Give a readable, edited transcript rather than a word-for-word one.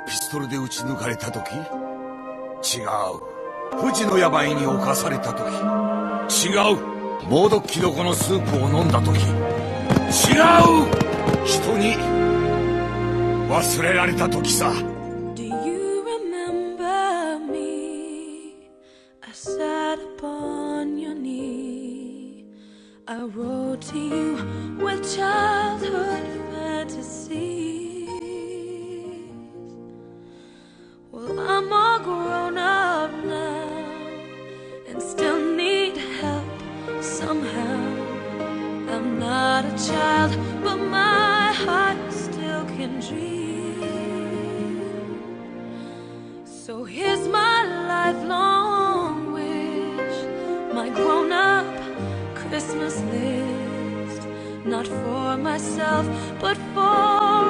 ピストルで撃ち抜かれた時？違う。不治の病に侵された時？違う。猛毒キノコのスープを飲んだ時？違う。人に忘れられた時さ。Do you remember me? I sat upon your knee. I wrote to you with childhood fantasies. Well, I'm all grown up now and still need help somehow. I'm not a child, but my heart still can dream. So here's my lifelong wish, my grown-up Christmas list. Not for myself, but for